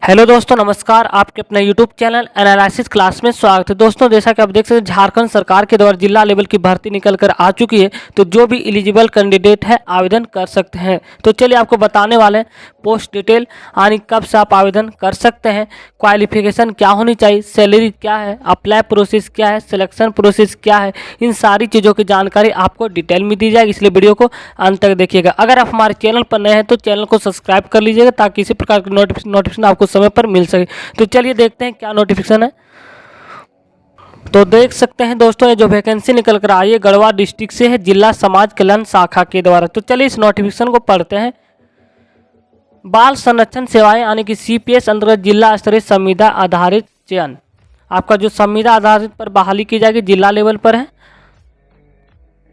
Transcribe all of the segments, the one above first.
Hello दोस्तों, नमस्कार। आपके अपने यूट्यूब चैनल एनालिसिस क्लास में स्वागत है। दोस्तों, जैसा कि आप देख सकते हैं, झारखंड सरकार के द्वारा जिला लेवल की भर्ती निकल कर आ चुकी है। तो जो भी एलिजिबल कैंडिडेट है आवेदन कर सकते हैं। तो चलिए आपको बताने वाले हैं पोस्ट डिटेल, यानी कब से आप आवेदन कर सकते हैं, क्वालिफिकेशन क्या होनी चाहिए, सैलरी क्या है, अप्लाई प्रोसेस क्या है, सिलेक्शन प्रोसेस क्या है। इन सारी चीज़ों की जानकारी आपको डिटेल में दी जाएगी, इसलिए वीडियो को अंत तक देखिएगा। अगर आप हमारे चैनल पर नए हैं तो चैनल को सब्सक्राइब कर लीजिएगा, ताकि इसी प्रकार की नोटिफिकेशन आपको समय पर मिल सके। तो चलिए देखते हैं क्या नोटिफिकेशन है। तो देख सकते हैं दोस्तों, ये जो वैकेंसी निकल कर आई है गढ़वा डिस्ट्रिक्ट से है, जिला समाज कल्याण शाखा के द्वारा। तो चलिए इस नोटिफिकेशन को पढ़ते हैं। बाल संरक्षण सेवाएं यानी कि सीपीएस अंतर्गत जिला स्तरीय संविदा आधारित चयन। आपका जो संविदा आधारित पर बहाली की जाएगी जिला लेवल पर है।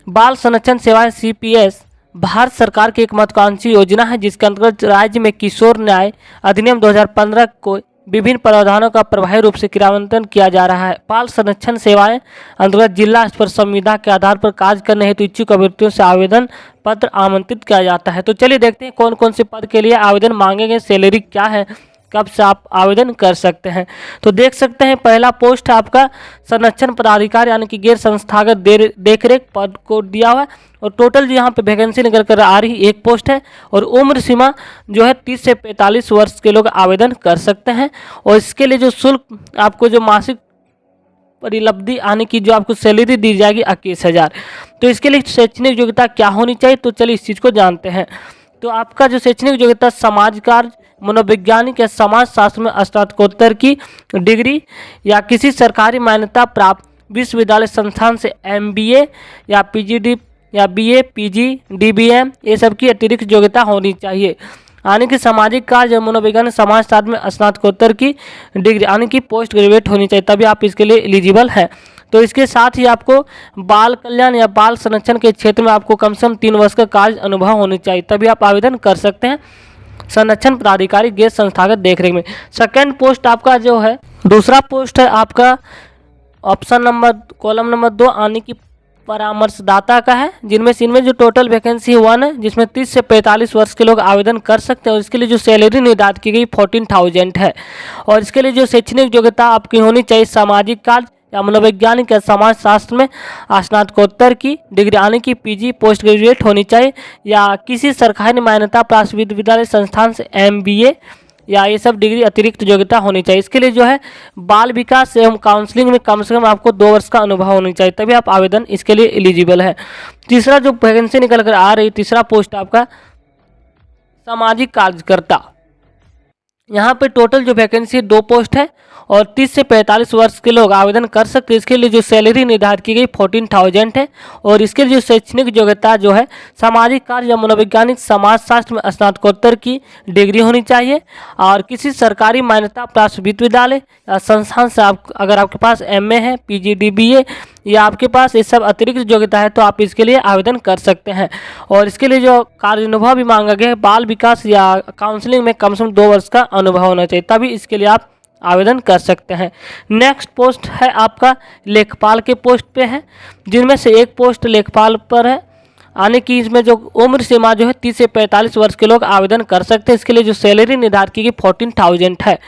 बाल संरक्षण सेवाएं सीपीएस भारत सरकार की एक महत्वाकांक्षी योजना है, जिसके अंतर्गत राज्य में किशोर न्याय अधिनियम 2015 को विभिन्न प्रावधानों का प्रभावी रूप से क्रियान्वयन किया जा रहा है। बाल संरक्षण सेवाएं अंतर्गत जिला स्तर पर संविदा के आधार पर कार्य करने हेतु इच्छुक अभ्यर्थियों से आवेदन पत्र आमंत्रित किया जाता है। तो चलिए देखते हैं कौन कौन से पद के लिए आवेदन मांगे गए, सैलरी क्या है, कब से आप आवेदन कर सकते हैं। तो देख सकते हैं पहला पोस्ट है आपका संरक्षण पदाधिकारी यानी कि गैर संस्थागत देखरेख पद को दिया हुआ है। और टोटल यहाँ पे वैकेंसी निकल कर आ रही एक पोस्ट है। और उम्र सीमा जो है 30 से 45 वर्ष के लोग आवेदन कर सकते हैं। और इसके लिए जो शुल्क आपको जो मासिक परिलब्धि आने की जो आपको सैलरी दी जाएगी 21,000। तो इसके लिए शैक्षणिक योग्यता क्या होनी चाहिए, तो चलिए इस चीज़ को जानते हैं। तो आपका जो शैक्षणिक योग्यता समाज कार्य, मनोवैज्ञानिक या समाज शास्त्र में स्नातकोत्तर की डिग्री या किसी सरकारी मान्यता प्राप्त विश्वविद्यालय संस्थान से एमबीए या पीजीडी या बीए, पीजी, डीबीएम ये सब की अतिरिक्त योग्यता होनी चाहिए। यानी कि सामाजिक कार्य, मनोवैज्ञानिक, समाज शास्त्र में स्नातकोत्तर की डिग्री यानी कि पोस्ट ग्रेजुएट होनी चाहिए, तभी आप इसके लिए एलिजिबल हैं। तो इसके साथ ही आपको बाल कल्याण या बाल संरक्षण के क्षेत्र में आपको कम से कम 3 वर्ष का कार्य अनुभव होनी चाहिए, तभी आप आवेदन कर सकते हैं संरक्षण पदाधिकारी गैर संस्थागत देखरेख में। सेकेंड पोस्ट आपका जो है, दूसरा पोस्ट है आपका ऑप्शन नंबर कॉलम नंबर 2 यानी कि परामर्शदाता का है, इनमें जो टोटल वैकेंसी 1 है, जिसमें 30 से 45 वर्ष के लोग आवेदन कर सकते हैं। और इसके लिए जो सैलरी निर्धारित की गई 14,000 है। और इसके लिए जो शैक्षणिक योग्यता आपकी होनी चाहिए सामाजिक कार्य या मनोवैज्ञानिक या समाज शास्त्र में स्नातकोत्तर की डिग्री यानी कि पीजी पोस्ट ग्रेजुएट होनी चाहिए, या किसी सरकारी मान्यता प्राप्त विश्वविद्यालय संस्थान से एमबीए या ये सब डिग्री अतिरिक्त योग्यता होनी चाहिए। इसके लिए जो है बाल विकास एवं काउंसलिंग में कम से कम आपको 2 वर्ष का अनुभव होना चाहिए, तभी आप आवेदन इसके लिए एलिजिबल है। तीसरा जो वैकेंसी निकल कर आ रही, तीसरा पोस्ट आपका सामाजिक कार्यकर्ता। यहाँ पे टोटल जो वैकेंसी 2 पोस्ट है और 30 से 45 वर्ष के लोग आवेदन कर सकते हैं। इसके लिए जो सैलरी निर्धारित की गई 14,000 है। और इसके लिए जो शैक्षणिक योग्यता जो है सामाजिक कार्य या मनोवैज्ञानिक समाज शास्त्र में स्नातकोत्तर की डिग्री होनी चाहिए, और किसी सरकारी मान्यता प्राप्त विश्वविद्यालय या संस्थान से आप अगर आपके पास एमए है, पीजीडीबीए या आपके पास ये सब अतिरिक्त योग्यता है तो आप इसके लिए आवेदन कर सकते हैं। और इसके लिए जो कार्य अनुभव भी मांगा गया है, बाल विकास या काउंसलिंग में कम से कम 2 वर्ष का अनुभव होना चाहिए, तभी इसके लिए आप आवेदन कर सकते हैं। नेक्स्ट पोस्ट है आपका लेखपाल के पोस्ट पे है, जिनमें से एक पोस्ट लेखपाल पर है, यानी कि इसमें जो उम्र सीमा जो है 30 से 45 वर्ष के लोग आवेदन कर सकते हैं। इसके लिए जो सैलरी निर्धारित की गई 14,000 है।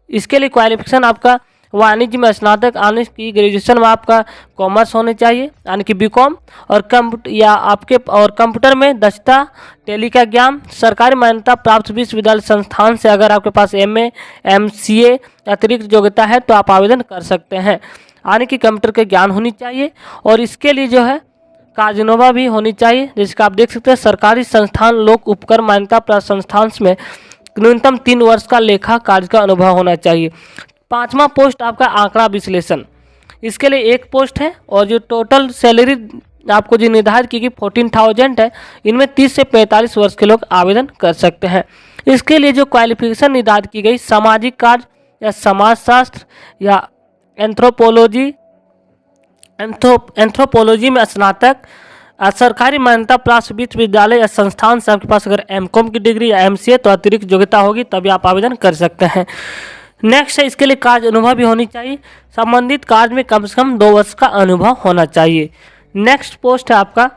इसके लिए क्वालिफिकेशन आपका वाणिज्य में स्नातक यानी कि ग्रेजुएशन में आपका कॉमर्स होने चाहिए यानी कि बीकॉम, और कंप्यूटर में दक्षता, टेली का ज्ञान, सरकारी मान्यता प्राप्त विश्वविद्यालय संस्थान से अगर आपके पास एमए, एमसीए अतिरिक्त योग्यता है तो आप आवेदन कर सकते हैं। यानी कि कंप्यूटर का ज्ञान होनी चाहिए। और इसके लिए जो है कार्यानुभव भी होनी चाहिए, जिसका आप देख सकते हैं सरकारी संस्थान, लोक उपकर मान्यता प्राप्त संस्थान में न्यूनतम 3 वर्ष का लेखा कार्य का अनुभव होना चाहिए। 5वां पोस्ट आपका आंकड़ा विश्लेषण। इसके लिए एक पोस्ट है, और जो टोटल सैलरी आपको जो निर्धारित की गई 14,000 है, इनमें 30 से 45 वर्ष के लोग आवेदन कर सकते हैं। इसके लिए जो क्वालिफिकेशन निर्धारित की गई सामाजिक कार्य या समाजशास्त्र या एंथ्रोपोलॉजी में स्नातक, सरकारी मान्यता प्राप्त विश्वविद्यालय या संस्थान से आपके पास अगर एमकॉम की डिग्री या एमसीए तो अतिरिक्त योग्यता होगी, तभी आप आवेदन कर सकते हैं। नेक्स्ट है, इसके लिए कार्य अनुभव भी होनी चाहिए, संबंधित कार्य में कम से कम 2 वर्ष का अनुभव होना चाहिए। नेक्स्ट पोस्ट है आपका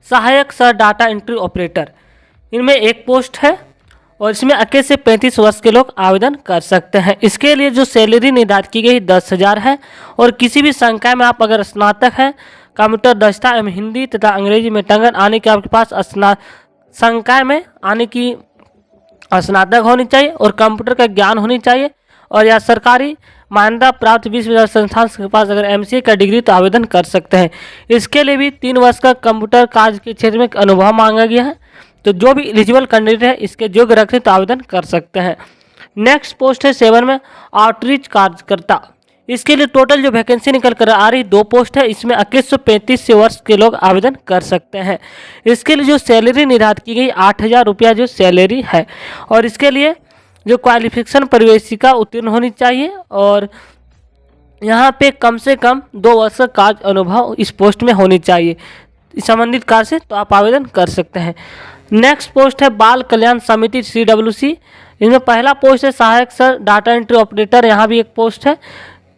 सहायक सह डाटा एंट्री ऑपरेटर। इनमें एक पोस्ट है और इसमें 21 से 35 वर्ष के लोग आवेदन कर सकते हैं। इसके लिए जो सैलरी निर्धारित की गई 10,000 है और किसी भी संकाय में आप अगर स्नातक हैं, कंप्यूटर दक्षता एवं हिंदी तथा अंग्रेजी में टंकन आने के आपके पास संकाय में आने की स्नातक होनी चाहिए और कंप्यूटर का ज्ञान होनी चाहिए और या सरकारी मान्यता प्राप्त विश्वविद्यालय संस्थान के पास अगर एमसीए का डिग्री तो आवेदन कर सकते हैं। इसके लिए भी 3 वर्ष का कंप्यूटर कार्य के क्षेत्र में अनुभव मांगा गया है। तो जो भी एलिजिबल कैंडिडेट है इसके योग्य रखते तो आवेदन कर सकते हैं। नेक्स्ट पोस्ट है 7 में आउटरीच कार्यकर्ता। इसके लिए टोटल जो वैकेंसी निकल कर आ रही 2 पोस्ट है। इसमें 2135 से वर्ष के लोग आवेदन कर सकते हैं। इसके लिए जो सैलरी निर्धारित की गई 8,000 रुपया जो सैलरी है और इसके लिए जो क्वालिफिकेशन प्रवेशिका उत्तीर्ण होनी चाहिए और यहाँ पे कम से कम 2 वर्ष का कार्य अनुभव इस पोस्ट में होनी चाहिए संबंधित कार्य से, तो आप आवेदन कर सकते हैं। नेक्स्ट पोस्ट है बाल कल्याण समिति CWC। इसमें पहला पोस्ट है सहायक सर डाटा एंट्री ऑपरेटर, यहाँ भी एक पोस्ट है।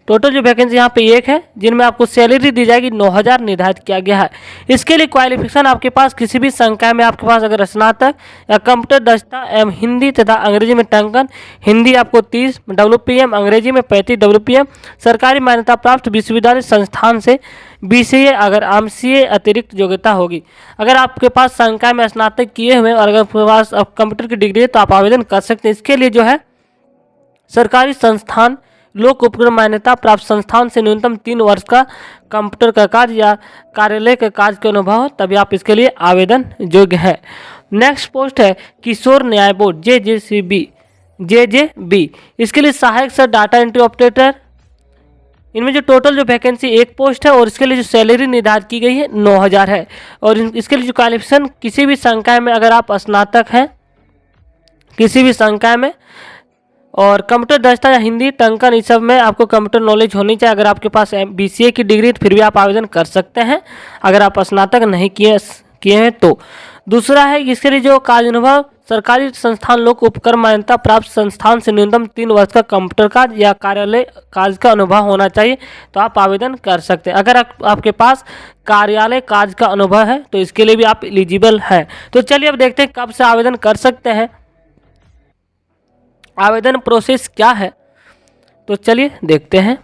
टोटल जो वैकेंसी यहाँ पे 1 है जिनमें आपको सैलरी दी जाएगी 9,000 निर्धारित किया गया है। इसके लिए क्वालिफिकेशन आपके पास किसी भी संकाय में आपके पास अगर स्नातक या कंप्यूटर दक्षता एवं हिंदी तथा अंग्रेजी में टंकन, हिंदी आपको 30 WPM, अंग्रेजी में 35 WPM, सरकारी मान्यता प्राप्त विश्वविद्यालय संस्थान से BCA अगर MCA अतिरिक्त योग्यता होगी। अगर आपके पास संकाय में स्नातक किए हुए और अगर आपके पास कंप्यूटर की डिग्री है तो आप आवेदन कर सकते हैं। इसके लिए जो है सरकारी संस्थान, लोक उपक्रम मान्यता प्राप्त संस्थान से न्यूनतम 3 वर्ष का कंप्यूटर का कार्य या कार्यालय के कार्य के अनुभव हो तभी आप इसके लिए आवेदन योग्य है। नेक्स्ट पोस्ट है किशोर न्याय बोर्ड JJB। इसके लिए सहायक सर डाटा एंट्री ऑपरेटर। इनमें जो टोटल जो वैकेंसी 1 पोस्ट है और इसके लिए जो सैलरी निर्धारित की गई है 9,000 है और इसके लिए जो क्वालिफिकेशन किसी भी संकाय में अगर आप स्नातक हैं किसी भी संकाय में और कंप्यूटर दक्षता या हिंदी टंकन इस सब में आपको कंप्यूटर नॉलेज होनी चाहिए। अगर आपके पास BCA की डिग्री फिर भी आप आवेदन कर सकते हैं अगर आप स्नातक नहीं किए हैं तो। दूसरा है इसके लिए जो कार्य अनुभव सरकारी संस्थान लोक उपक्रम मान्यता प्राप्त संस्थान से न्यूनतम 3 वर्ष का कंप्यूटर कार्य या कार्यालय कार्य का अनुभव होना चाहिए तो आप आवेदन कर सकते हैं। अगर आपके पास कार्यालय कार्य का अनुभव है तो इसके लिए भी आप एलिजिबल हैं। तो चलिए अब देखते हैं कब से आवेदन कर सकते हैं, आवेदन प्रोसेस क्या है। तो चलिए देखते हैं।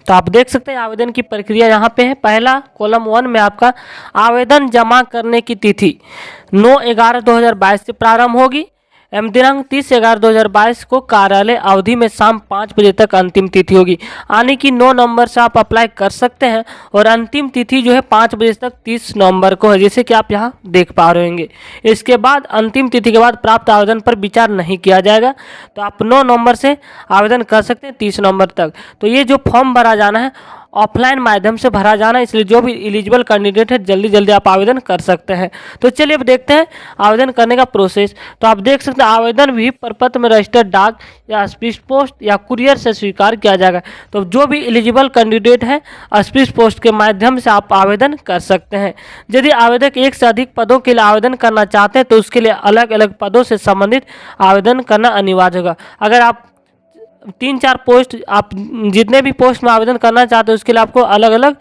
तो आप देख सकते हैं आवेदन की प्रक्रिया यहाँ पे है। पहला कॉलम 1 में आपका आवेदन जमा करने की तिथि 9/11/2022 से प्रारंभ होगी एवं दिनांक 30/11/2022 को कार्यालय अवधि में शाम 5 बजे तक अंतिम तिथि होगी। यानी कि 9 नवंबर से आप अप्लाई कर सकते हैं और अंतिम तिथि जो है 5 बजे तक 30 नवंबर को है, जैसे कि आप यहाँ देख पा रहे होंगे। इसके बाद अंतिम तिथि के बाद प्राप्त आवेदन पर विचार नहीं किया जाएगा। तो आप 9 नवंबर से आवेदन कर सकते हैं 30 नवंबर तक। तो ये जो फॉर्म भरा जाना है ऑफलाइन माध्यम से भरा जाना है, इसलिए जो भी एलिजिबल कैंडिडेट है जल्दी जल्दी आप आवेदन कर सकते हैं। तो चलिए अब देखते हैं आवेदन करने का प्रोसेस। तो आप देख सकते हैं आवेदन भी प्रपत्र में रजिस्टर्ड डाक या स्पीड पोस्ट या कुरियर से स्वीकार किया जाएगा। तो जो भी एलिजिबल कैंडिडेट है स्पीड पोस्ट के माध्यम से आप आवेदन कर सकते हैं। यदि आवेदक 1 से अधिक पदों के लिए आवेदन करना चाहते हैं तो उसके लिए अलग अलग पदों से संबंधित आवेदन करना अनिवार्य होगा। अगर आप 3-4 पोस्ट आप जितने भी पोस्ट में आवेदन करना चाहते हैं उसके लिए आपको अलग अलग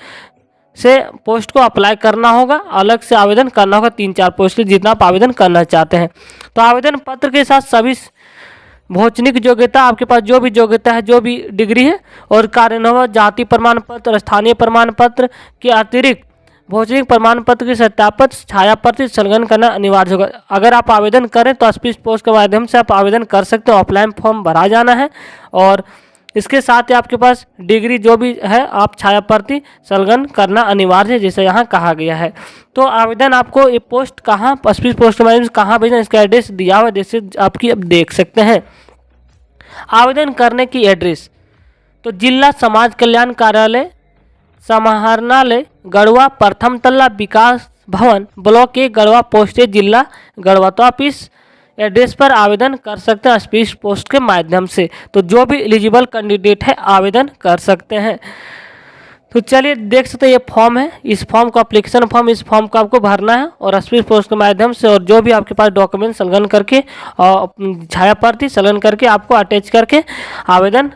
से पोस्ट को अप्लाई करना होगा, अलग से आवेदन करना होगा 3-4 पोस्ट के जितना आप आवेदन करना चाहते हैं। तो आवेदन पत्र के साथ सभी भौतिक योग्यता आपके पास जो भी योग्यता है जो भी डिग्री है और कार्य अनुभव, जाति प्रमाण पत्र, स्थानीय प्रमाण पत्र के अतिरिक्त भौतिक प्रमाण पत्र के सत्यापित छाया पत्र संलग्न करना अनिवार्य होगा। अगर आप आवेदन करें तो स्पीड पोस्ट के माध्यम से आप आवेदन कर सकते हैं। ऑफलाइन फॉर्म भरा जाना है और इसके साथ ही आपके पास डिग्री जो भी है आप छाया प्रति संलग्न करना अनिवार्य है, जैसे यहाँ कहा गया है। तो आवेदन आपको ये पोस्ट कहाँ स्पीड पोस्ट के माध्यम से कहाँ भेजना, इसका एड्रेस दिया हुआ है जैसे आपकी अब देख सकते हैं। आवेदन करने की एड्रेस तो जिला समाज कल्याण कार्यालय समाहरणालय गढ़वा, प्रथम तल्ला, विकास भवन, ब्लॉक 1, गढ़वा, पोस्टेज जिला गढ़वा। तो आप इस एड्रेस पर आवेदन कर सकते हैं स्पीड पोस्ट के माध्यम से। तो जो भी एलिजिबल कैंडिडेट है आवेदन कर सकते हैं। तो चलिए देख सकते हैं ये फॉर्म है, इस फॉर्म को एप्लीकेशन फॉर्म, इस फॉर्म को आपको भरना है और स्पीड पोस्ट के माध्यम से और जो भी आपके पास डॉक्यूमेंट संलग्न करके और छाया प्रति संलग्न करके आपको अटैच करके आवेदन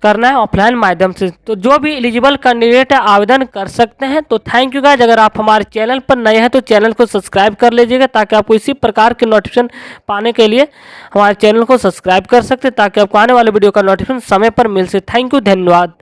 करना है ऑफलाइन माध्यम से। तो जो भी एलिजिबल कैंडिडेट है आवेदन कर सकते हैं। तो थैंक यू गाइस, अगर आप हमारे चैनल पर नए हैं तो चैनल को सब्सक्राइब कर लीजिएगा ताकि आपको इसी प्रकार के नोटिफिकेशन पाने के लिए हमारे चैनल को सब्सक्राइब कर सकते हैं, ताकि आपको आने वाले वीडियो का नोटिफिकेशन समय पर मिल सके। थैंक यू, धन्यवाद।